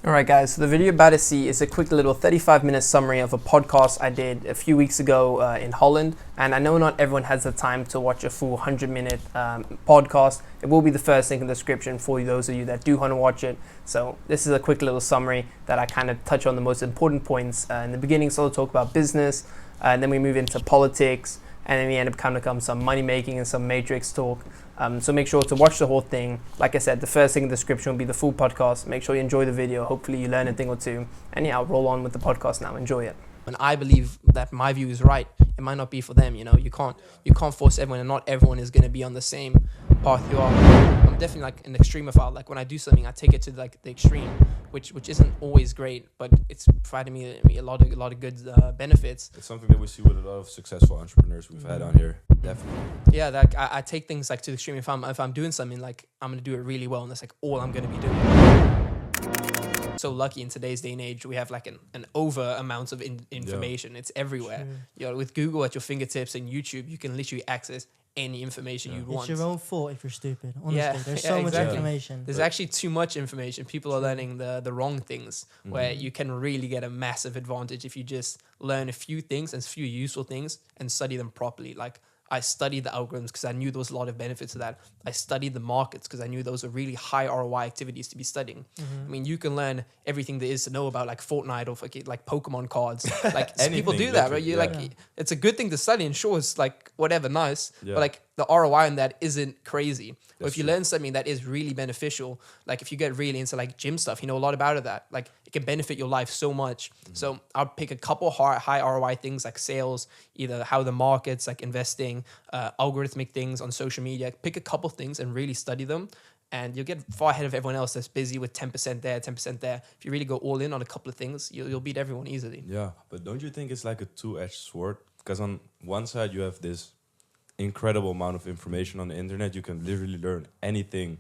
Alright guys, so the video you're about to see is a quick little 35-minute summary of a podcast I did a few weeks ago in Holland, and I know not everyone has the time to watch a full 100-minute podcast. It will be the first link in the description for those of you that do want to watch it. So this is a quick little summary that I kind of touch on the most important points in the beginning, so I'll talk about business, and then we move into politics, and then we end up kind of become some money making and some matrix talk. So make sure to watch the whole thing. Like I said, the first thing in the description will be the full podcast. Make sure you enjoy the video. Hopefully you learn a thing or two. And yeah, I'll roll on with the podcast now. Enjoy it. And I believe that my view is right. It might not be for them, you know. You can't force everyone, and not everyone is going to be on the same path you are. I'm definitely like an extremophile. Like when I do something, I take it to like the extreme, which isn't always great, but it's provided me a lot of good benefits. It's something that we see with a lot of successful entrepreneurs we've had on here. Definitely. Yeah, like I take things like to the extreme. If I'm doing something, like I'm gonna do it really well, and that's like all I'm gonna be doing. So lucky in today's day and age, we have like an over amount of information. It's everywhere. True. You know, with Google at your fingertips and YouTube, you can literally access any information you want. It's your own fault if you're stupid. Honestly, there's so much information. There's actually too much information. People are learning the wrong things, where you can really get a massive advantage if you just learn a few things and a few useful things and study them properly. Like I studied the algorithms because I knew there was a lot of benefits to that. I studied the markets because I knew those were really high ROI activities to be studying. I mean, you can learn everything there is to know about like Fortnite or like Pokemon cards. Like people do that, right? It's a good thing to study, and sure, it's like whatever, nice. But like the ROI on that isn't crazy. But if you learn something that is really beneficial, like if you get really into like gym stuff, you know a lot about that. Like it can benefit your life so much. So I'll pick a couple high ROI things like sales, either how the markets, like investing, algorithmic things on social media. Pick a couple things and really study them, and you'll get far ahead of everyone else that's busy with 10% there, 10% there. If you really go all in on a couple of things, you'll beat everyone easily. Yeah, but don't you think it's like a two-edged sword? Because on one side you have this incredible amount of information on the internet. You can literally learn anything,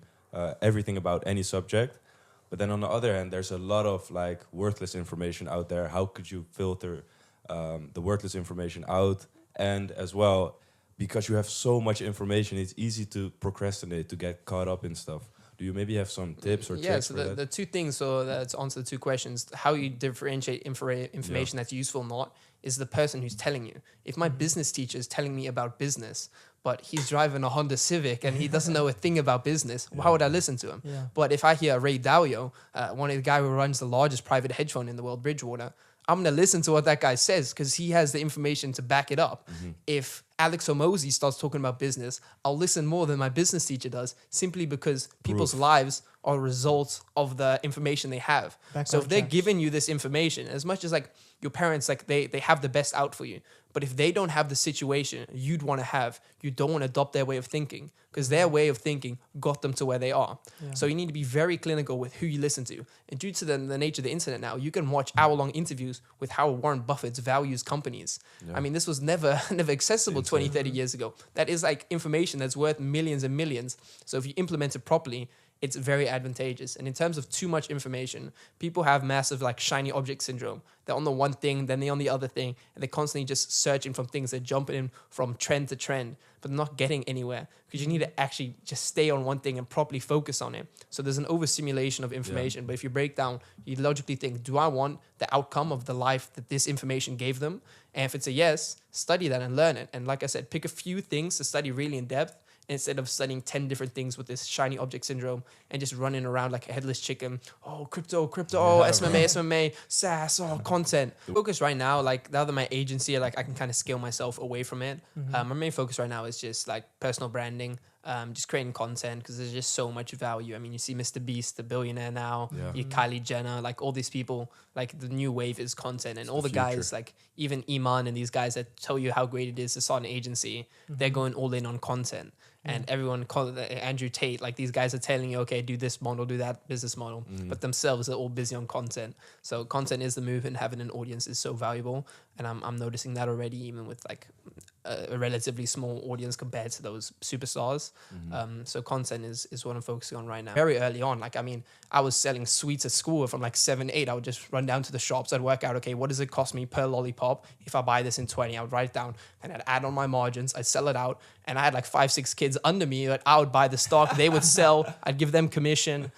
everything about any subject. But then on the other hand, there's a lot of like worthless information out there. How could you filter the worthless information out? And as well, because you have so much information, it's easy to procrastinate, to get caught up in stuff. Do you maybe have some tips or tricks so for that? the two things, so that's answer the two questions. How you differentiate information that's useful or not is the person who's telling you. If my business teacher is telling me about business, but he's driving a Honda Civic and he doesn't know a thing about business, why would I listen to him? Yeah. But if I hear Ray Dalio, one of the guy who runs the largest private hedge fund in the world, Bridgewater, I'm going to listen to what that guy says because he has the information to back it up. If Alex Hormozy starts talking about business, I'll listen more than my business teacher does, simply because people's lives are a result of the information they have. So if they're giving you this information, as much as like your parents, like they have the best out for you, but if they don't have the situation you'd want to have, you don't want to adopt their way of thinking, because their way of thinking got them to where they are. So you need to be very clinical with who you listen to. And due to the nature of the internet now, you can watch hour-long interviews with how Warren Buffett values companies. I mean, this was never accessible 20, 30 years ago. That is like information that's worth millions and millions. So if you implement it properly, it's very advantageous. And in terms of too much information, people have massive like shiny object syndrome. They're on the one thing, then they're on the other thing, and they're constantly just searching from things. They're jumping in from trend to trend, but they're not getting anywhere, because you need to actually just stay on one thing and properly focus on it. So there's an overstimulation of information. But if you break down, you logically think, do I want the outcome of the life that this information gave them? And if it's a yes, study that and learn it. And like I said, pick a few things to study really in depth, instead of studying 10 different things with this shiny object syndrome and just running around like a headless chicken. Oh, crypto, SMMA, SaaS, content. Focus right now, like now that my agency, like I can kind of scale myself away from it. My main focus right now is just like personal branding, just creating content, because there's just so much value. I mean, you see Mr. Beast, the billionaire now, you Kylie Jenner, like all these people, like the new wave is content. And all the guys, like even Iman and these guys that tell you how great it is to start an agency, they're going all in on content. And everyone called it Andrew Tate. Like these guys are telling you, okay, do this model, do that business model. But themselves are all busy on content. So content is the move, and having an audience is so valuable. And I'm noticing that already, even with like a relatively small audience compared to those superstars. So content is what I'm focusing on right now. Very early on, like, I mean, I was selling sweets at school from like 7, 8. I would just run down to the shops. I'd work out, okay, what does it cost me per lollipop if I buy this in 20? I would write it down and I'd add on my margins. I'd sell it out. And I had like 5, 6 kids under me that I would buy the stock. They would sell. I'd give them commission.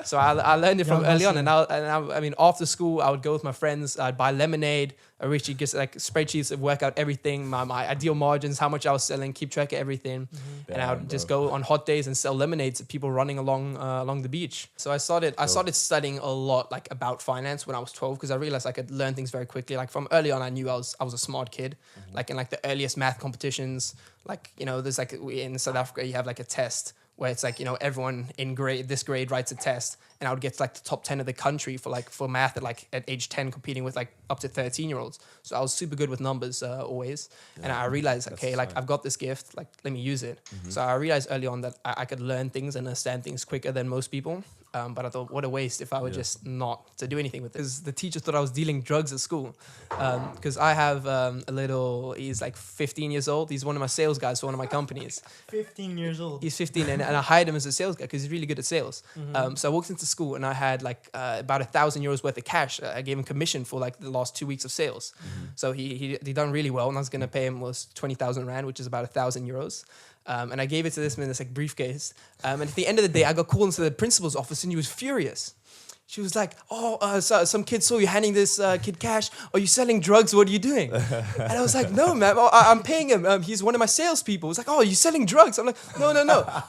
So I learned it from early on. And I mean, after school, I would go with my friends. I'd buy lemonade. I really get like spreadsheets of work out everything, my ideal margins, how much I was selling, keep track of everything. And I would just go on hot days and sell lemonade to people running along the beach. So I started studying a lot like about finance when I was 12 because I realized I could learn things very quickly. Like from early on, I knew I was a smart kid. Like in like the earliest math competitions, like, you know, there's like in South Africa, you have like a test where it's like, you know, everyone in this grade writes a test, and I would get to like the top 10 of the country for math at age 10, competing with like up to 13-year-olds. So I was super good with numbers always. Yeah. And I realized, okay, like I've got this gift, like let me use it. So I realized early on that I could learn things and understand things quicker than most people. But I thought, what a waste if I were just not to do anything with it. Because the teacher thought I was dealing drugs at school. Because I have he's like 15 years old. He's one of my sales guys for one of my companies. 15 years old. He's 15 and I hired him as a sales guy because he's really good at sales. So I walked into school and I had like about 1,000 euros worth of cash. I gave him commission for like the last 2 weeks of sales. So he done really well, and I was going to pay him was 20,000 Rand, which is about 1,000 euros. And I gave it to this man in this like briefcase. And at the end of the day, I got called into the principal's office and he was furious. She was like, so some kid saw you handing this kid cash. Are you selling drugs? What are you doing? And I was like, no, ma'am, I'm paying him. He's one of my salespeople. It's like, oh, you're selling drugs? I'm like, no.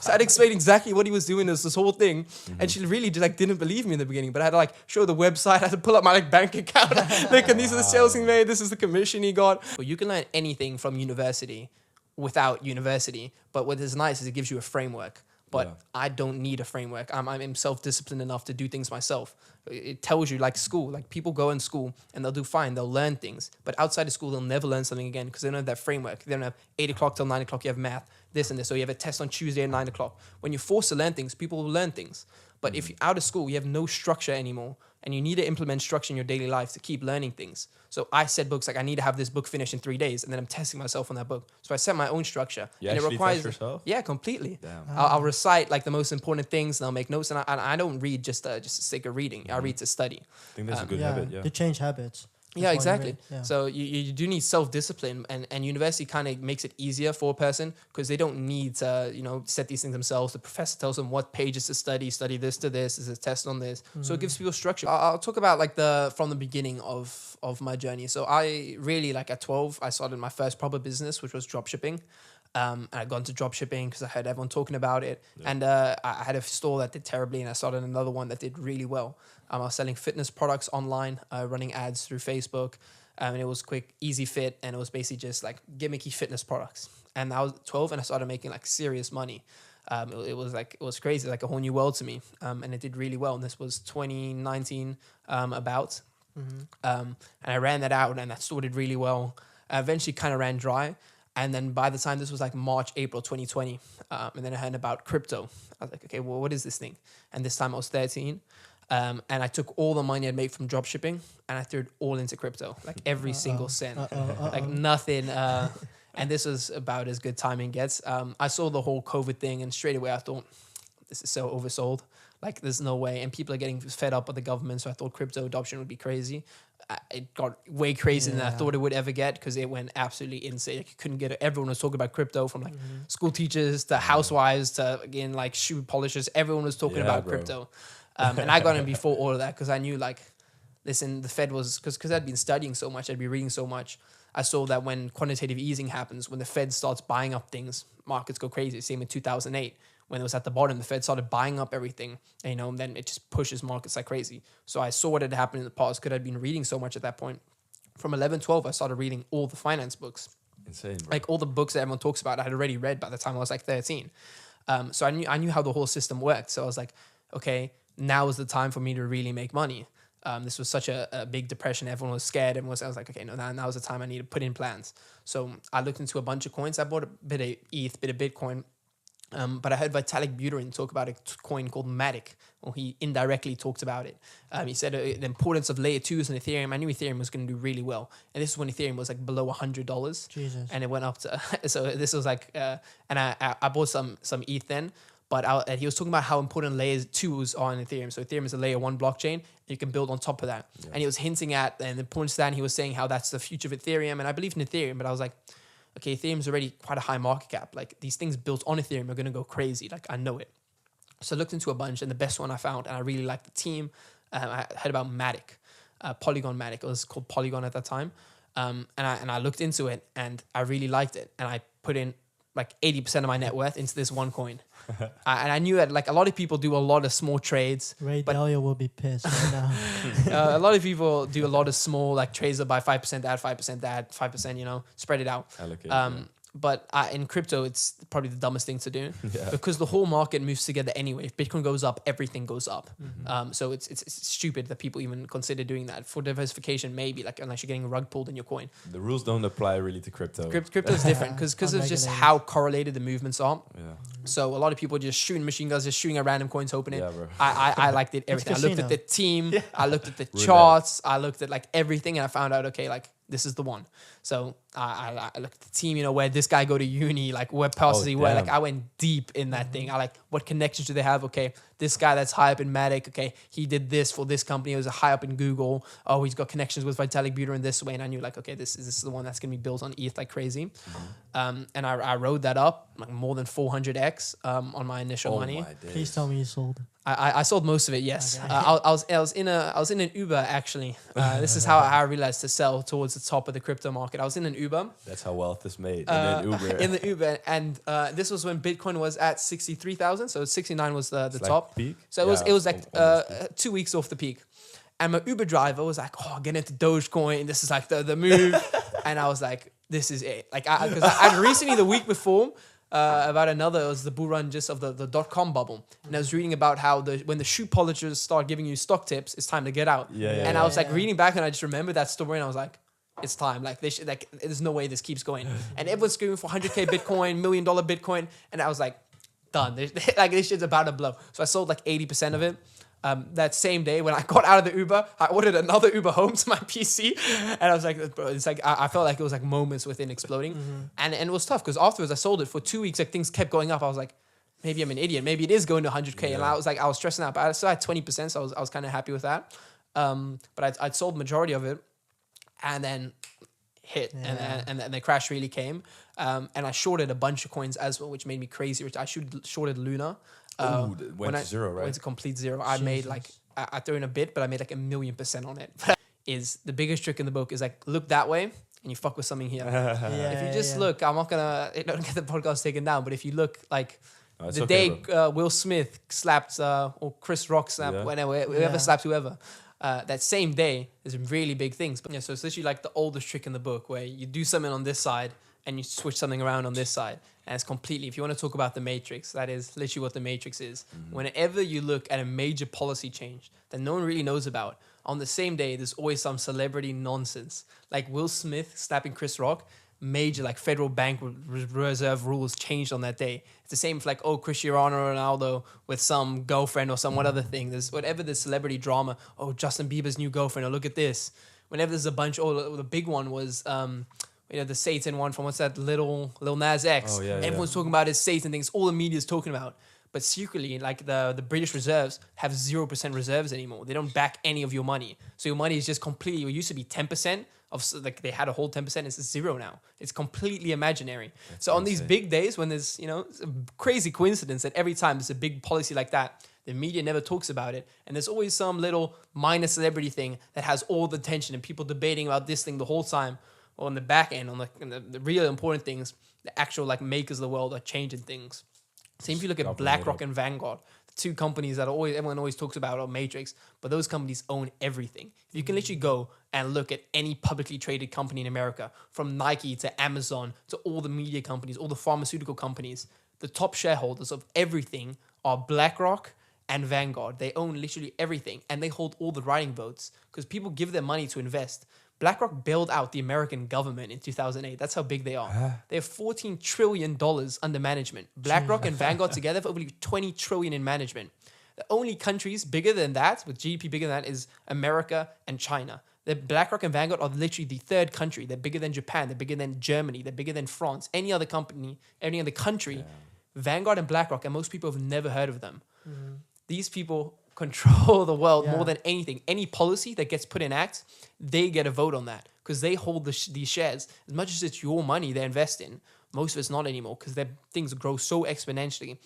So I'd explain exactly what he was doing, this whole thing. And she really just like didn't believe me in the beginning. But I had to like show the website. I had to pull up my like bank account. Look, and these are the sales he made. This is the commission he got. But you can learn anything from university without university. But what is nice is it gives you a framework. But I don't need a framework. I'm self-disciplined enough to do things myself. It tells you, like school, like people go in school and they'll do fine. They'll learn things. But outside of school, they'll never learn something again because they don't have that framework. They don't have 8 o'clock till 9 o'clock. You have math, this and this. So you have a test on Tuesday at 9 o'clock. When you're forced to learn things, people will learn things. But if you're out of school, you have no structure anymore. And you need to implement structure in your daily life to keep learning things. So I set books like I need to have this book finished in 3 days, and then I'm testing myself on that book. So I set my own structure. You and actually it requires test yourself? Yeah, completely. Damn. I'll recite like the most important things, and I'll make notes. And I don't read just for the sake of reading. I read to study. I think that's a good habit. Yeah. To change habits. Yeah, exactly. Yeah. So you do need self-discipline, and university kind of makes it easier for a person because they don't need to, set these things themselves. The professor tells them what pages to study this to this, is a test on this. So it gives people structure. I'll talk about like from the beginning of my journey. So I really, like at 12, I started my first proper business, which was dropshipping. And I got into dropshipping because I heard everyone talking about it. Yeah. And I had a store that did terribly, and I started another one that did really well. I was selling fitness products online, running ads through Facebook. And it was quick, easy fit. And it was basically just like gimmicky fitness products. And I was 12 and I started making like serious money. It was crazy, like a whole new world to me. And it did really well. And this was 2019 about. And I ran that out and that store did really well. I eventually kind of ran dry. And then by the time this was like March, April 2020, and then I heard about crypto. I was like, okay, well, what is this thing? And this time I was 13. And I took all the money I'd made from dropshipping and I threw it all into crypto, like every single cent, like nothing. And this was about as good timing gets. I saw the whole COVID thing and straight away I thought, this is so oversold. Like there's no way. And people are getting fed up with the government. So I thought crypto adoption would be crazy. It got way crazier than I thought it would ever get because it went absolutely insane. Like you couldn't get it. Everyone was talking about crypto, from like school teachers to housewives to again like shoe polishers. Everyone was talking about crypto. And I got in before all of that because I knew like, listen, the Fed was, because I'd been studying so much, I'd be reading so much. I saw that when quantitative easing happens, when the Fed starts buying up things, markets go crazy. Same in 2008. When it was at the bottom, the Fed started buying up everything, and then it just pushes markets like crazy. So I saw what had happened in the past because I'd been reading so much at that point. From 11, 12, I started reading all the finance books. Insane, bro. Like all the books that everyone talks about, I had already read by the time I was like 13. So I knew how the whole system worked. So I was like, okay, now is the time for me to really make money. This was such a big depression. Everyone was scared. I was like, okay, no, now is the time I need to put in plans. So I looked into a bunch of coins. I bought a bit of ETH, bit of Bitcoin. But I heard Vitalik Buterin talk about a coin called Matic, or he indirectly talked about it. He said the importance of layer 2s in Ethereum. I knew Ethereum was going to do really well. And this is when Ethereum was like below $100. Jesus. And it went up to, so this was like, and I bought some ETH then. But he was talking about how important layers 2s are in Ethereum. So Ethereum is a layer 1 blockchain. You can build on top of that. Yeah. And he was hinting at, and the point stand, he was saying how that's the future of Ethereum. And I believe in Ethereum, but I was like, okay, Ethereum's already quite a high market cap. Like these things built on Ethereum are going to go crazy. Like I know it. So I looked into a bunch, and the best one I found, and I really liked the team. I heard about Matic, Polygon Matic. It was called Polygon at that time. And I looked into it, and I really liked it. And I put in like 80% of my net worth into this one coin. And I knew that like a lot of people do a lot of small trades. Ray Dalio will be pissed right now. A lot of people do a lot of small like trades that buy 5% add, 5% add, 5%, you know, spread it out. Allocate, But in crypto, it's probably the dumbest thing to do because the whole market moves together anyway. If Bitcoin goes up, everything goes up. So it's stupid that people even consider doing that. For diversification, maybe, like unless you're getting rug pulled in your coin. The rules don't apply really to crypto. Crypto is different because of just how correlated the movements are. Yeah. So a lot of people just shooting machine guns, just shooting at random coins, hoping it. Yeah, bro. I liked it, everything. I looked at the team. I looked at the charts. I looked at like everything, and I found out, okay, like this is the one. So I looked at the team, you know, where this guy go to uni, like what passes he wear. Like I went deep in that thing. I like, what connections do they have? Okay, this guy that's high up in Matic, okay, he did this for this company. It was high up in Google. Oh, he's got connections with Vitalik Buterin this way. And I knew like, okay, this is the one that's going to be built on ETH like crazy. And I rode that up like more than 400x on my initial money. Please tell me you sold. I sold most of it. Yes, okay. I was in an Uber actually. This is how I realized to sell towards the top of the crypto market. I was in an Uber. That's how wealth is made. In an Uber. In the Uber, and this was when Bitcoin was at 63,000. So 69 was the top. Like peak? So it was like 2 weeks off the peak. And my Uber driver was like, "Oh, get into Dogecoin. This is like the move." And I was like, "This is it." Like, because I'd recently the week before. About another, it was the bull run just of the .com bubble. And I was reading about how when the shoe polishers start giving you stock tips, it's time to get out. And I was like reading back, and I just remembered that story, and I was like, it's time. Like, there's no way this keeps going. And everyone's screaming for 100K Bitcoin, $1 million Bitcoin. And I was like, done. Like, this shit's about to blow. So I sold like 80% of it. That same day when I got out of the Uber, I ordered another Uber home to my PC, and I was like, bro, it's like I felt like it was like moments within exploding, and it was tough because afterwards I sold it for 2 weeks. Like things kept going up. I was like, maybe I'm an idiot. Maybe it is going to 100K, and I was stressing out. But I still had 20%, so I was kind of happy with that. But I'd sold majority of it, and then hit, and the crash really came. And I shorted a bunch of coins as well, which made me crazy. I shorted Luna. Went to zero, right? Went to complete zero. I made like I threw in a bit, but I made like 1,000,000% on it. Is the biggest trick in the book is like look that way and you fuck with something here. If you just look, I'm not gonna don't get the podcast taken down, but if you look like the day Will Smith slapped or Chris Rock slapped whoever slapped whoever. That same day, there's really big things. But so it's literally like the oldest trick in the book where you do something on this side and you switch something around on this side. And it's completely, if you want to talk about the matrix, that is literally what the matrix is. Whenever you look at a major policy change that no one really knows about, on the same day, there's always some celebrity nonsense. Like Will Smith slapping Chris Rock, major like federal bank reserve rules changed on that day. It's the same for like, Cristiano Ronaldo with some girlfriend or some other thing. There's whatever the celebrity drama. Oh, Justin Bieber's new girlfriend. Oh, look at this. Whenever there's a bunch, the big one was... the Satan one from what's that Lil Nas X. Everyone's talking about his Satan things. All the media's talking about. But secretly, like the British reserves have 0% reserves anymore. They don't back any of your money. So your money is just completely, it used to be 10% of, like they had a whole 10%. It's zero now. It's completely imaginary. That's so on these big days when there's, it's a crazy coincidence that every time there's a big policy like that, the media never talks about it. And there's always some little minor celebrity thing that has all the attention and people debating about this thing the whole time. Or on the back end, on the real important things, the actual like makers of the world are changing things. Same if you look at BlackRock and Vanguard, the two companies that everyone always talks about are Matrix, but those companies own everything. You can literally go and look at any publicly traded company in America, from Nike to Amazon to all the media companies, all the pharmaceutical companies. The top shareholders of everything are BlackRock and Vanguard. They own literally everything, and they hold all the writing votes because people give their money to invest. BlackRock bailed out the American government in 2008. That's how big they are. They have $14 trillion under management. BlackRock and Vanguard together have over $20 trillion in management. The only countries bigger than that, with GDP bigger than that, is America and China. The BlackRock and Vanguard are literally the third country. They're bigger than Japan. They're bigger than Germany. They're bigger than France. Any other company, any other country, Vanguard and BlackRock, and most people have never heard of them. These people control the world more than anything. Any policy that gets put in act, they get a vote on that because they hold these shares. As much as it's your money they invest in, most of it's not anymore because their things grow so exponentially.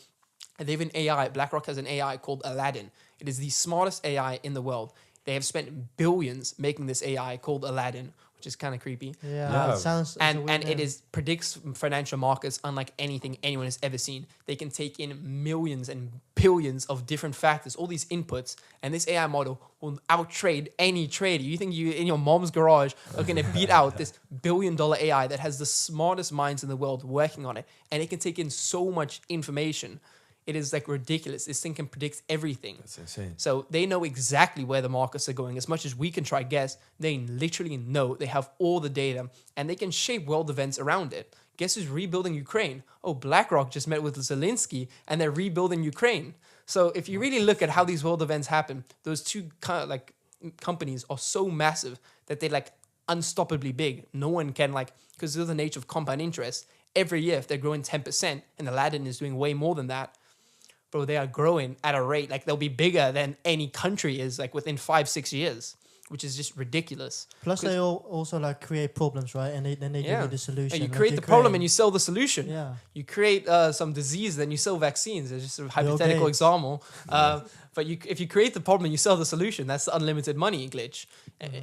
And they have an AI. BlackRock has an AI called Aladdin. It is the smartest AI in the world. They have spent billions making this AI called Aladdin, which is kind of creepy. Yeah, it sounds. And it predicts financial markets unlike anything anyone has ever seen. They can take in millions and billions of different factors, all these inputs, and this AI model will outtrade any trader. You think you in your mom's garage are going to beat out this billion-dollar AI that has the smartest minds in the world working on it, and it can take in so much information. It is like ridiculous. This thing can predict everything. That's insane. So they know exactly where the markets are going. As much as we can try guess, they literally know. They have all the data and they can shape world events around it. Guess who's rebuilding Ukraine? Oh, BlackRock just met with Zelensky and they're rebuilding Ukraine. So if you really look at how these world events happen, those two kind of like companies are so massive that they're like unstoppably big. No one can because of the nature of compound interest, every year if they're growing 10% and Aladdin is doing way more than that, bro, they are growing at a rate they'll be bigger than any country is within 5-6 years, which is just ridiculous. Plus, they also create problems, right? And then they give you the solution. And you create the problem and you sell the solution. Yeah. You create some disease, then you sell vaccines. It's just a hypothetical example. But if you create the problem and you sell the solution, that's the unlimited money glitch.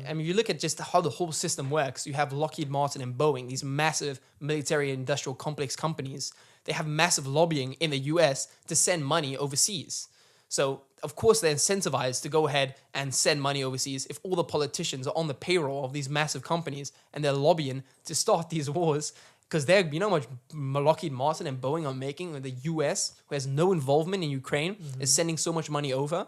I mean, you look at just how the whole system works. You have Lockheed Martin and Boeing, these massive military and industrial complex companies. They have massive lobbying in the US to send money overseas. So, of course, they're incentivized to go ahead and send money overseas if all the politicians are on the payroll of these massive companies and they're lobbying to start these wars. Because you know how much Lockheed Martin and Boeing are making with the US, who has no involvement in Ukraine, is sending so much money over.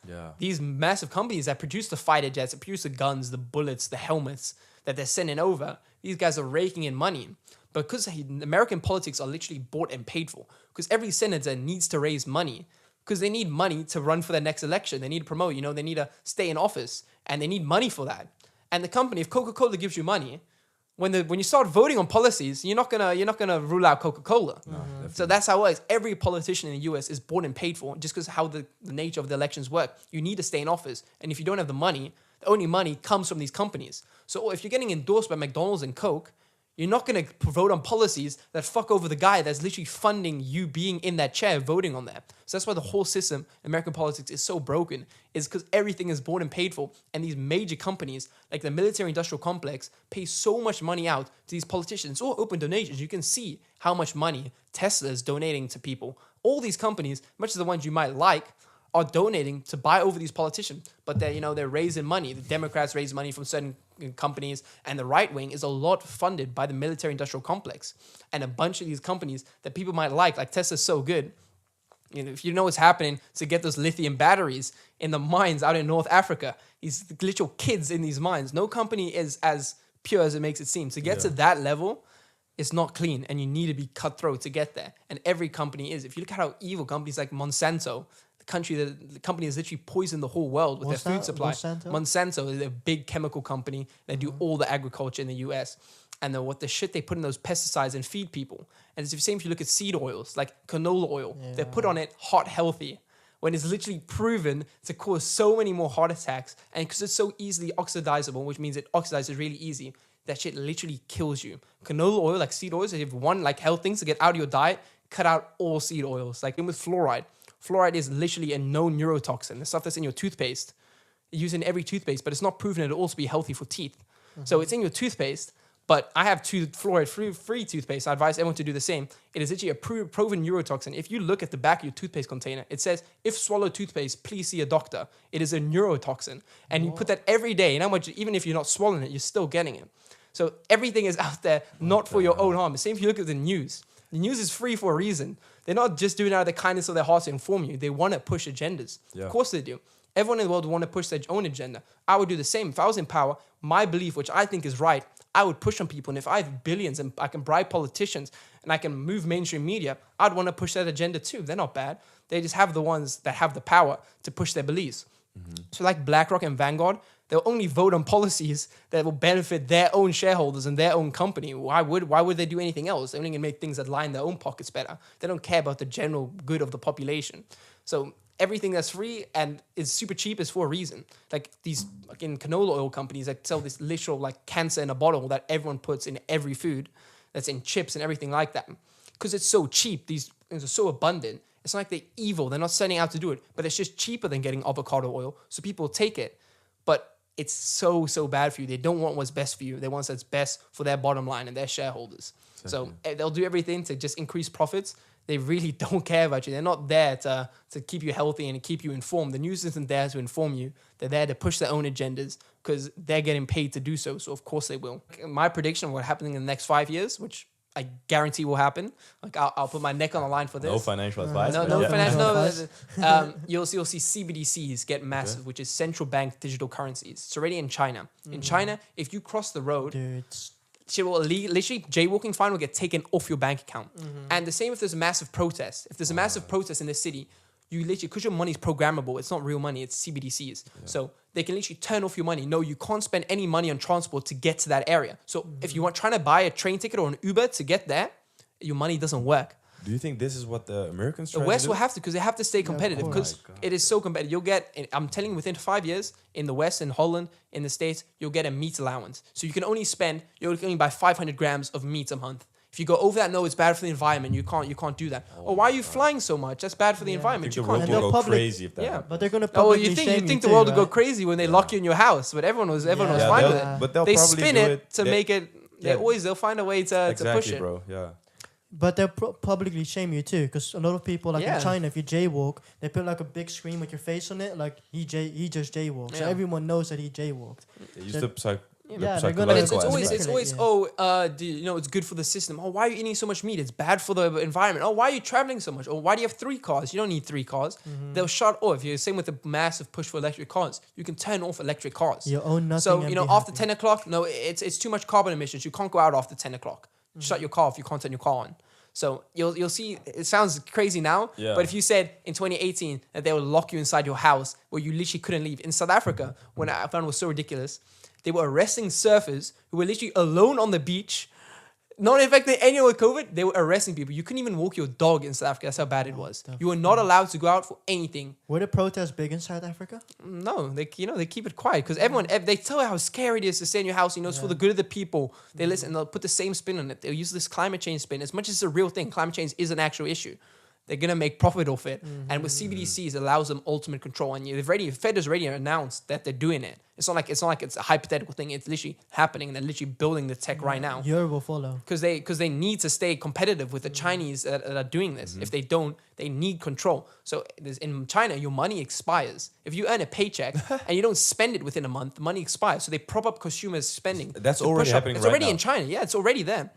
Yeah. These massive companies that produce the fighter jets, that produce the guns, the bullets, the helmets that they're sending over, these guys are raking in money. Because American politics are literally bought and paid for. Because every senator needs to raise money. Because they need money to run for their next election. They need to promote, they need to stay in office. And they need money for that. And the company, if Coca-Cola gives you money, when you start voting on policies, you're not gonna rule out Coca-Cola. No, so that's how it works. Every politician in the US is bought and paid for just because how the nature of the elections work. You need to stay in office. And if you don't have the money, the only money comes from these companies. So if you're getting endorsed by McDonald's and Coke, you're not going to vote on policies that fuck over the guy that's literally funding you being in that chair voting on that. So that's why the whole system, American politics, is so broken, is because everything is bought and paid for. And these major companies, like the military industrial complex, pay so much money out to these politicians. It's all open donations. You can see how much money Tesla is donating to people. All these companies, much as the ones you might like, are donating to buy over these politicians, but they're raising money. The Democrats raise money from certain companies, and the right wing is a lot funded by the military-industrial complex. And a bunch of these companies that people might like Tesla's so good. If you know what's happening to get those lithium batteries in the mines out in North Africa, these literal kids in these mines. No company is as pure as it makes it seem. To get to that level, it's not clean, and you need to be cutthroat to get there. And every company is. If you look at how evil companies like Monsanto, the company has literally poisoned the whole world with their food supply. Monsanto is a big chemical company that do all the agriculture in the US. And what the shit they put in those pesticides and feed people. And it's the same if you look at seed oils, like canola oil. Yeah. They put on it heart healthy, when it's literally proven to cause so many more heart attacks. And because it's so easily oxidizable, which means it oxidizes really easy, that shit literally kills you. Canola oil, like seed oils, if you have one health things to get out of your diet, cut out all seed oils. Like with fluoride. Fluoride is literally a known neurotoxin. The stuff that's in your toothpaste. It's used in every toothpaste, but it's not proven to also be healthy for teeth. So it's in your toothpaste, but I have fluoride-free toothpaste. I advise everyone to do the same. It is literally a proven neurotoxin. If you look at the back of your toothpaste container, it says, if swallow toothpaste, please see a doctor. It is a neurotoxin. And you put that every day, and how much, even if you're not swallowing it, you're still getting it. So everything is out there, not for your own harm. The same if you look at the news. The news is free for a reason. They're not just doing it out of the kindness of their hearts to inform you. They want to push agendas. Yeah. Of course they do. Everyone in the world want to push their own agenda. I would do the same. If I was in power, my belief, which I think is right, I would push on people. And if I have billions and I can bribe politicians and I can move mainstream media, I'd want to push that agenda too. They're not bad. They just have the ones that have the power to push their beliefs. So like BlackRock and Vanguard, they'll only vote on policies that will benefit their own shareholders and their own company. Why would they do anything else? They're only going to make things that line their own pockets better. They don't care about the general good of the population. So everything that's free and is super cheap is for a reason. Like these fucking canola oil companies that sell this literal like cancer in a bottle that everyone puts in every food, that's in chips and everything like that. Because it's so cheap, these things are so abundant. It's not like they're evil. They're not setting out to do it, but it's just cheaper than getting avocado oil. So people take it, but it's so bad for you. They don't want what's best for you. They want what's best for their bottom line and their shareholders. Exactly. So they'll do everything to just increase profits. They really don't care about you. They're not there to keep you healthy and keep you informed. The news isn't there to inform you. They're there to push their own agendas because they're getting paid to do so. So of course they will. My prediction of what's happening in the next 5 years, which I guarantee will happen. Like I'll put my neck on the line for this. No financial advice. No financial advice. You'll see CBDCs get massive, which is central bank digital currencies. It's already in China. In China, if you cross the road, literally jaywalking fine will get taken off your bank account. And the same if there's a massive protest. If there's a massive protest in the city, you literally, because your money is programmable, it's not real money, it's CBDCs. Yeah. So they can literally turn off your money. No, you can't spend any money on transport to get to that area. So if you are trying to buy a train ticket or an Uber to get there, your money doesn't work. Do you think this is what the Americans try to do? The West will have to, because they have to stay competitive, because it is so competitive. You'll get, I'm telling you, within 5 years, in the West, in Holland, in the States, you'll get a meat allowance. So you can only buy 500 grams of meat a month. If you go over that, no, it's bad for the environment. You can't do that. Why are you flying so much? That's bad for the environment. You can't do that. Crazy if that. Yeah, but they're gonna publicly shame you think the world would go crazy when they lock you in your house, but everyone was fine with it. But they spin it to make it. They'll find a way to push it. Bro. Yeah. But they'll publicly shame you too, because a lot of people, like in China, if you jaywalk, they put like a big screen with your face on it, like he just jaywalked. So everyone knows that he jaywalked. They used to they're gonna. But it's always it's good for the system. Oh, why are you eating so much meat? It's bad for the environment. Oh, why are you traveling so much? Oh, why do you have 3 cars? You don't need 3 cars. They'll shut off. You're same with the massive push for electric cars. You can turn off electric cars. You own nothing. So after 10 o'clock, no, it's too much carbon emissions. You can't go out after 10 o'clock. Shut your car off. You can't turn your car on. So you'll see. It sounds crazy now, but if you said in 2018 that they would lock you inside your house where you literally couldn't leave. In South Africa, when I found it was so ridiculous, they were arresting surfers who were literally alone on the beach, not infecting anyone with COVID. They were arresting people. You couldn't even walk your dog in South Africa. That's how bad it was. You were not allowed to go out for anything. Were the protests big in South Africa? No, they keep it quiet because everyone, they tell you how scary it is to stay in your house. It's for the good of the people. They listen. They'll put the same spin on it. They'll use this climate change spin. As much as it's a real thing, climate change is an actual issue. They're gonna make profit off it, and with CBDCs, it allows them ultimate control. And the Fed has already announced that they're doing it. It's not like it's a hypothetical thing. It's literally happening, and they're literally building the tech right now. Europe will follow because they need to stay competitive with the Chinese that are doing this. If they don't, they need control. So in China, your money expires. If you earn a paycheck and you don't spend it within a month, the money expires. So they prop up consumer spending. That's already happening. It's already in China. Yeah, it's already there.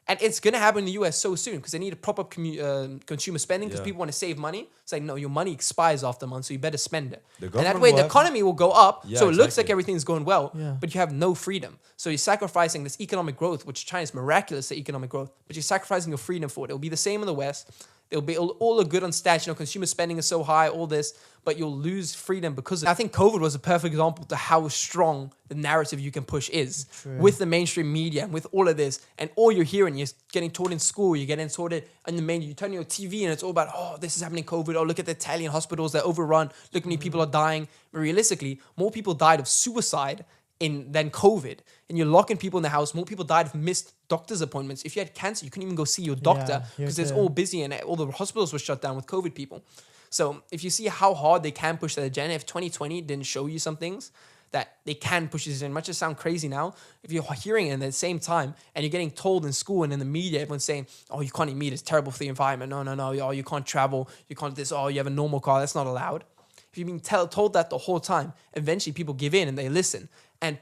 And it's going to happen in the US so soon because they need to prop up consumer spending because people want to save money. It's like, no, your money expires after a month, so you better spend it. And that way, the economy will go up, so it looks like everything's going well, but you have no freedom. So you're sacrificing this economic growth, which China's miraculous at economic growth, but you're sacrificing your freedom for it. It'll be the same in the West. It'll be all look good on stats. Consumer spending is so high, all this, but you'll lose freedom because of it. I think COVID was a perfect example to how strong the narrative you can push is with the mainstream media and with all of this. And all you're hearing, you're getting taught in school, you're getting taught it in the main. You turn your TV and it's all about, oh, this is happening COVID. Oh, look at the Italian hospitals, they're overrun. Look how many people are dying. But realistically, more people died of suicide than COVID. And you're locking people in the house. More people died of missed doctor's appointments. If you had cancer, you couldn't even go see your doctor because it's all busy and all the hospitals were shut down with COVID people. So if you see how hard they can push that agenda, if 2020 didn't show you some things that they can push this in, much as sound crazy now, if you're hearing it at the same time and you're getting told in school and in the media, everyone's saying, oh, you can't eat meat, it's terrible for the environment. No, oh, you can't travel, you can't this, oh, you have a normal car, that's not allowed. If you've been told that the whole time, eventually people give in and they listen. And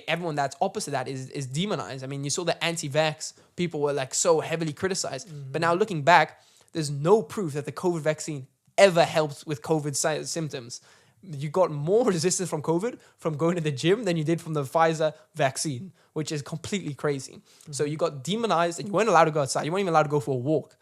everyone that's opposite that is demonized. I mean, you saw the anti-vax people were like so heavily criticized. But now looking back, there's no proof that the COVID vaccine ever helped with COVID symptoms. you got more resistance from COVID from going to the gym than you did from the Pfizer vaccine, which is completely crazy. Mm-hmm. So you got demonized and you weren't allowed to go outside. You weren't even allowed to go for a walk.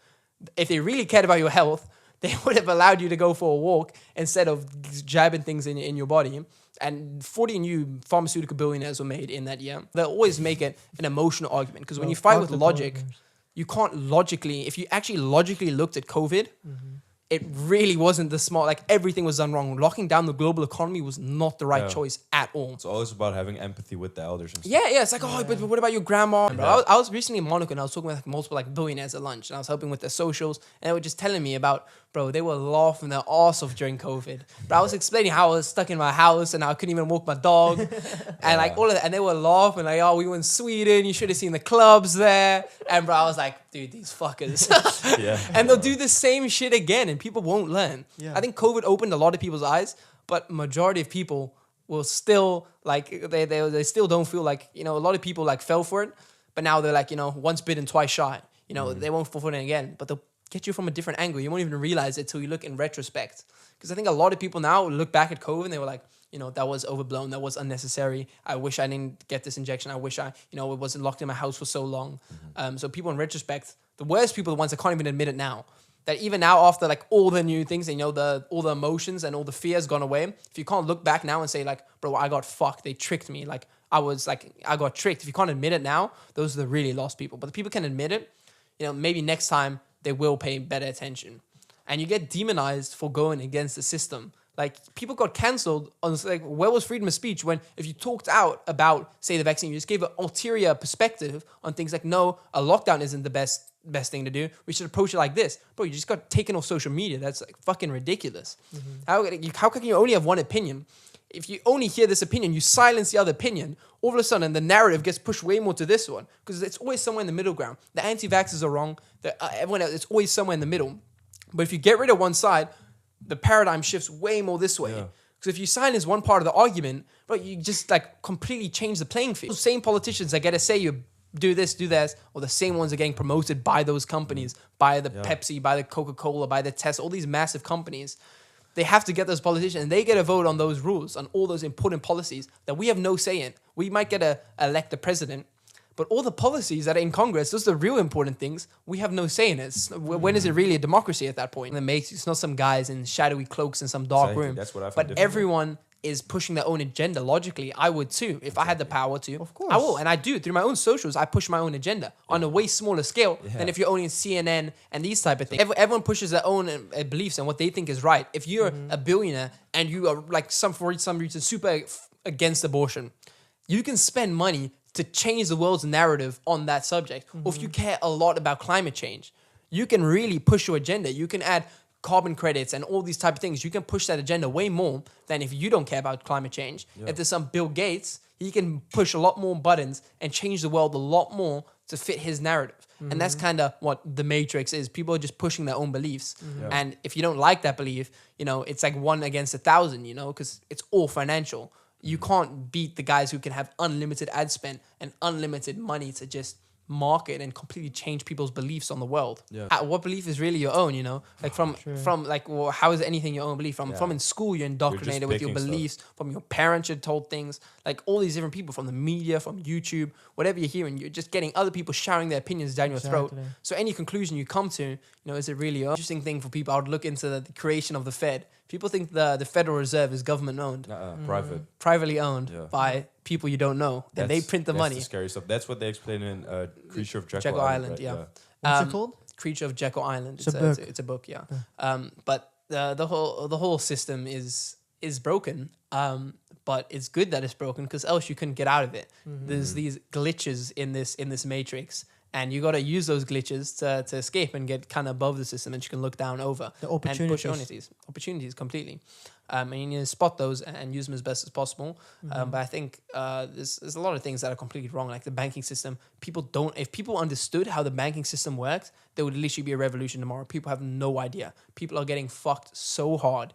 If they really cared about your health, they would have allowed you to go for a walk instead of jabbing things in your body. And 40 new pharmaceutical billionaires were made in that year. They'll always make it an emotional argument because when you fight with logic, you can't logically, if you actually logically looked at COVID, it really wasn't the smart, like everything was done wrong. Locking down the global economy was not the right choice at all. It's always about having empathy with the elders and stuff. Yeah, it's like, but what about your grandma? Yeah. I was recently in Monaco and I was talking with like multiple like billionaires at lunch and I was helping with their socials and they were just telling me about, bro, they were laughing their ass off during COVID. But I was explaining how I was stuck in my house and I couldn't even walk my dog and like all of that. And they were laughing like, oh, we were in Sweden. You should have seen the clubs there. And bro, I was like, dude, these fuckers. And they'll do the same shit again and people won't learn. Yeah. I think COVID opened a lot of people's eyes, but majority of people will still like, they still don't feel like, you know, a lot of people like fell for it, but now they're like, you know, once bitten, twice shy. You know, they won't fall for it again, but they'll get you from a different angle. You won't even realize it till you look in retrospect. Because I think a lot of people now look back at COVID and they were like, you know, that was overblown. That was unnecessary. I wish I didn't get this injection. I wish I, you know, it wasn't locked in my house for so long. So people in retrospect, the worst people are the ones that can't even admit it now. That even now after like all the new things, and, you know, all the emotions and all the fear has gone away. If you can't look back now and say like, bro, I got fucked. They tricked me. Like I got tricked. If you can't admit it now, those are the really lost people. But the people can admit it, you know, maybe next time they will pay better attention. And you get demonized for going against the system. Like people got cancelled on like, where was freedom of speech when if you talked out about, say, the vaccine, you just gave an ulterior perspective on things like, no, a lockdown isn't the best thing to do. We should approach it like this. Bro, you just got taken off social media. That's like fucking ridiculous. How can you only have one opinion? If you only hear this opinion, you silence the other opinion. All of a sudden, the narrative gets pushed way more to this one because it's always somewhere in the middle ground. The anti-vaxxers are wrong. Everyone else, it's always somewhere in the middle. But if you get rid of one side, the paradigm shifts way more this way. Because if you silence one part of the argument, but you just like completely change the playing field. Those same politicians that get to say you do this, do that, or the same ones are getting promoted by those companies, by the Pepsi, by the Coca-Cola, by the Tesla, all these massive companies. They have to get those politicians and they get a vote on those rules, on all those important policies that we have no say in. We might get to elect the president, but all the policies that are in Congress, those are the real important things. We have no say in it. When is it really a democracy at that point? It's not some guys in shadowy cloaks in some dark room. That's what I find difficult. Everyone is pushing their own agenda. Logically, I would too. If I had the power to, of course, I will. And I do. Through my own socials, I push my own agenda on a way smaller scale than if you're only in CNN and these type of things. Everyone pushes their own beliefs and what they think is right. If you're a billionaire and you are like for some reason super against abortion, you can spend money to change the world's narrative on that subject. Or if you care a lot about climate change, you can really push your agenda. You can add carbon credits and all these type of things. You can push that agenda way more than if you don't care about climate change. If there's some Bill Gates, he can push a lot more buttons and change the world a lot more to fit his narrative. And that's kind of what the Matrix is. People are just pushing their own beliefs. And if you don't like that belief, you know, it's like 1 against 1,000, you know, because it's all financial. You can't beat the guys who can have unlimited ad spend and unlimited money to just market and completely change people's beliefs on the world. What belief is really your own, you know? Like from like, well, how is anything your own belief? From in school, you're indoctrinated with your beliefs. From your parents, you're told things. Like all these different people from the media, from YouTube, whatever you're hearing, you're just getting other people shouting their opinions down your throat. So any conclusion you come to, you know, is it really an interesting thing for people? I would look into the creation of the Fed. People think the Federal Reserve is government owned. Privately owned by people you don't know. And they print the money. That's the scary stuff. That's what they explain in Creature of Jekyll Island. Right? What's it called? Creature of Jekyll Island. It's a book, but the whole system is broken. But it's good that it's broken because else you couldn't get out of it. There's these glitches in this matrix. And you got to use those glitches to escape and get kind of above the system, and you can look down over the opportunities. And push opportunities completely. And you need to spot those and use them as best as possible. But I think there's a lot of things that are completely wrong, like the banking system. If people understood how the banking system works, there would literally be a revolution tomorrow. People have no idea. People are getting fucked so hard.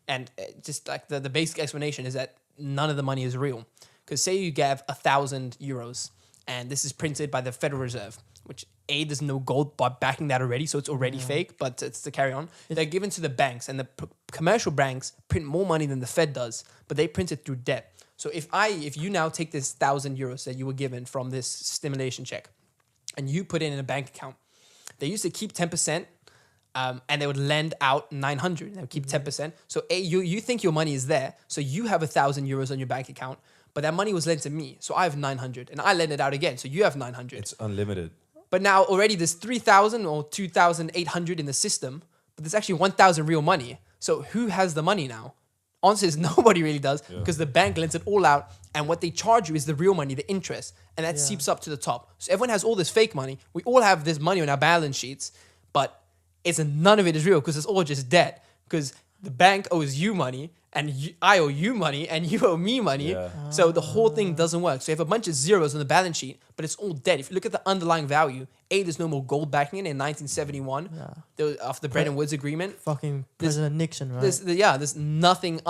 And just like the basic explanation is that none of the money is real. Because say you get 1,000 euros. And this is printed by the Federal Reserve. which there's no gold backing that already, so it's already fake, but it's to carry on. They're given to the banks, and the commercial banks print more money than the Fed does, but they print it through debt. So if you now take this 1,000 euros that you were given from this stimulation check, and you put it in a bank account, they used to keep 10%, and they would lend out 900. They would keep 10%. So you think your money is there, so you have 1,000 euros on your bank account, but that money was lent to me, so I have 900, and I lend it out again, so you have 900. It's unlimited. But now already there's 3,000 or 2,800 in the system, but there's actually 1,000 real money. So who has the money now? Answer is nobody really does, because the bank lends it all out, and what they charge you is the real money, the interest, and that seeps up to the top. So everyone has all this fake money. We all have this money on our balance sheets, but none of it is real because it's all just debt. Because the bank owes you money, and I owe you money, and you owe me money. Yeah. So the whole thing doesn't work. So you have a bunch of zeros on the balance sheet, but it's all debt. If you look at the underlying value, there's no more gold backing it in 1971. After the Bretton Woods Agreement. Fucking President Nixon, right? There's nothing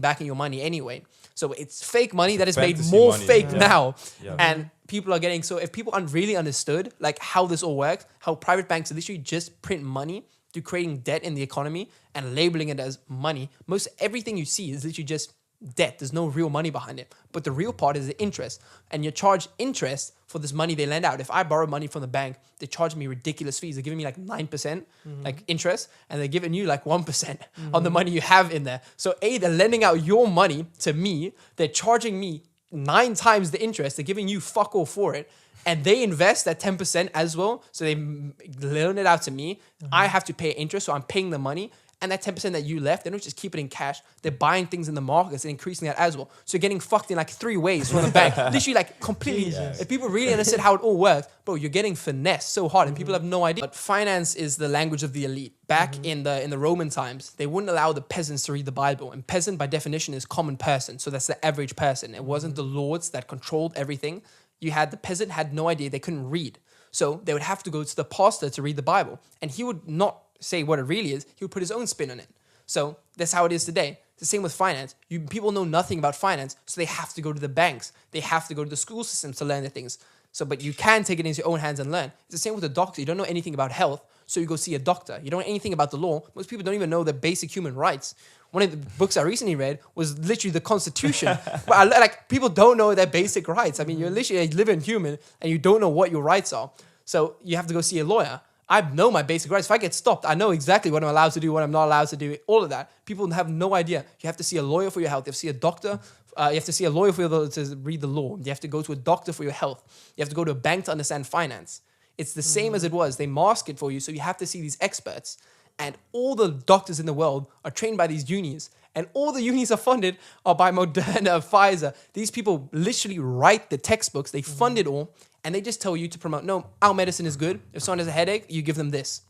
backing your money anyway. So it's fake money that is made more money. Fake now. Yeah. And people are getting, so if people really understood like how this all works, how private banks literally just print money through creating debt in the economy and labeling it as money, most everything you see is literally just debt. There's no real money behind it. But the real part is the interest. And you charge interest for this money they lend out. If I borrow money from the bank, they charge me ridiculous fees. They're giving me like 9% like interest, and they're giving you like 1% on the money you have in there. So they're lending out your money to me. They're charging me 9 times the interest. They're giving you fuck all for it. And they invest that 10% as well. So they loan it out to me. I have to pay interest, so I'm paying the money. And that 10% that you left, they don't just keep it in cash. They're buying things in the markets and increasing that as well. So you're getting fucked in like 3 ways from the bank. Literally like completely. If people really understood how it all works, bro, you're getting finessed so hard and people have no idea. But finance is the language of the elite. Back in the Roman times, they wouldn't allow the peasants to read the Bible. And peasant by definition is common person. So that's the average person. It wasn't the lords that controlled everything. The peasant had no idea, they couldn't read. So they would have to go to the pastor to read the Bible. And he would not say what it really is, he would put his own spin on it. So that's how it is today. It's the same with finance. People know nothing about finance, so they have to go to the banks. They have to go to the school systems to learn the things. But you can take it into your own hands and learn. It's the same with a doctor. You don't know anything about health, so you go see a doctor. You don't know anything about the law. Most people don't even know their basic human rights. One of the books I recently read was literally the Constitution. But people don't know their basic rights. I mean, you're literally a living human and you don't know what your rights are. So you have to go see a lawyer. I know my basic rights. If I get stopped, I know exactly what I'm allowed to do, what I'm not allowed to do, all of that. People have no idea. You have to see a lawyer for your health. You have to see a doctor. You have to see a lawyer to read the law. You have to go to a doctor for your health. You have to go to a bank to understand finance. It's the same as it was. They mask it for you, so you have to see these experts. And all the doctors in the world are trained by these unis. And all the unis are funded by Moderna, Pfizer. These people literally write the textbooks. They fund it all. And they just tell you to promote, no, our medicine is good. If someone has a headache, you give them this.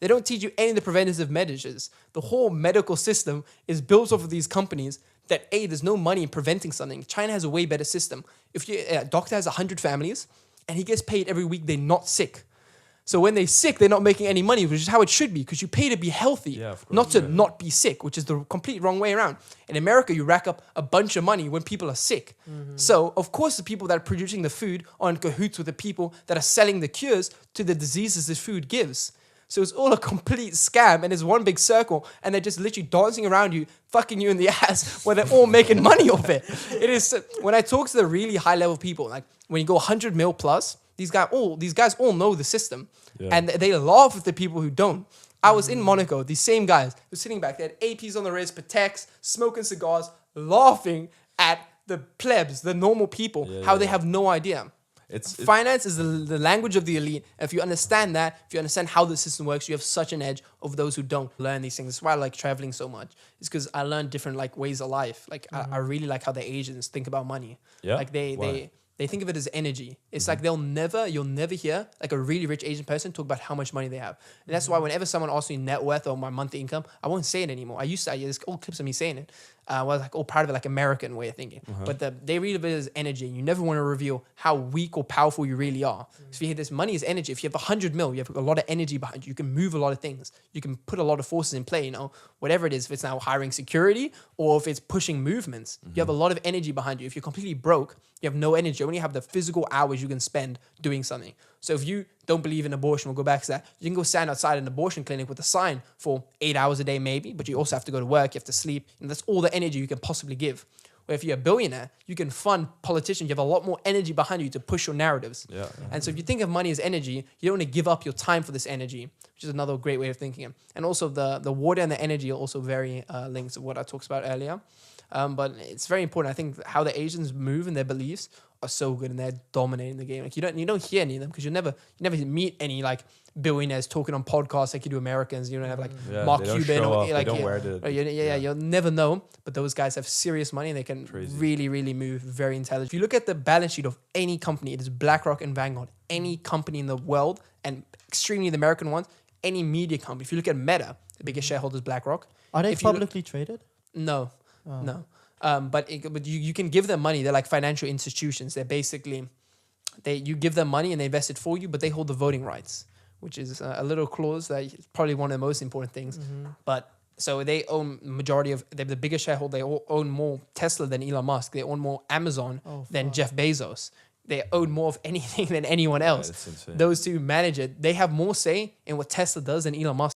They don't teach you any of the preventative measures. The whole medical system is built off of these companies that, there's no money in preventing something. China has a way better system. If a doctor has 100 families and he gets paid every week, they're not sick. So when they're sick, they're not making any money, which is how it should be, because you pay to be healthy, not to not be sick, which is the complete wrong way around. In America, you rack up a bunch of money when people are sick. So, of course, the people that are producing the food are in cahoots with the people that are selling the cures to the diseases this food gives. So it's all a complete scam, and it's one big circle, and they're just literally dancing around you, fucking you in the ass, where they're all making money off it. It is, when I talk to the really high-level people, like when you go 100 mil plus, these guys all know the system, and they laugh at the people who don't. I was in Monaco. These same guys were sitting back. They had APs on the wrist, Pateks, smoking cigars, laughing at the plebs, the normal people, how they have no idea. Finance is the language of the elite. If you understand that, if you understand how the system works, you have such an edge over those who don't learn these things. That's why I like traveling so much. It's because I learned different ways of life. I really like how the Asians think about money. Yeah. They think of it as energy. It's like you'll never hear like a really rich Asian person talk about how much money they have. And that's why whenever someone asks me net worth or my monthly income, I won't say it anymore. I used to, there's old clips of me saying it. was like all part of it, like American way of thinking. But they read of it as energy, and you never want to reveal how weak or powerful you really are. So if you hear this, money is energy. If you have 100 mil, you have a lot of energy behind you. You can move a lot of things. You can put a lot of forces in play. You know, whatever it is, if it's now hiring security or if it's pushing movements, you have a lot of energy behind you. If you're completely broke, you have no energy. You only have the physical hours you can spend doing something. So if you don't believe in abortion, we'll go back to that. You can go stand outside an abortion clinic with a sign for 8 hours a day, maybe, but you also have to go to work, you have to sleep, and that's all the energy you can possibly give. Where if you're a billionaire, you can fund politicians. You have a lot more energy behind you to push your narratives. Yeah. And so if you think of money as energy, you don't want to give up your time for this energy, which is another great way of thinking. And also the water and the energy are also very linked to what I talked about earlier. But it's very important. I think how the Asians move and their beliefs are so good, and they're dominating the game. Like you don't hear any of them because you never meet any like billionaires talking on podcasts like you do Americans. You don't have like Mark Cuban or like they don't wear the you'll never know. But those guys have serious money and they can really move very intelligent. If you look at the balance sheet of any company, it is BlackRock and Vanguard. Any company in the world, and extremely the American ones, any media company. If you look at Meta, the biggest shareholder is BlackRock. Are they publicly traded? No. No. But you can give them money. They're like financial institutions. They're basically, you give them money and they invest it for you, but they hold the voting rights, which is a little clause that is probably one of the most important things. But so they own they're the biggest shareholder. They own more Tesla than Elon Musk. They own more Amazon than Jeff Bezos. They own more of anything than anyone else. It's insane. Those two manage it. They have more say in what Tesla does than Elon Musk.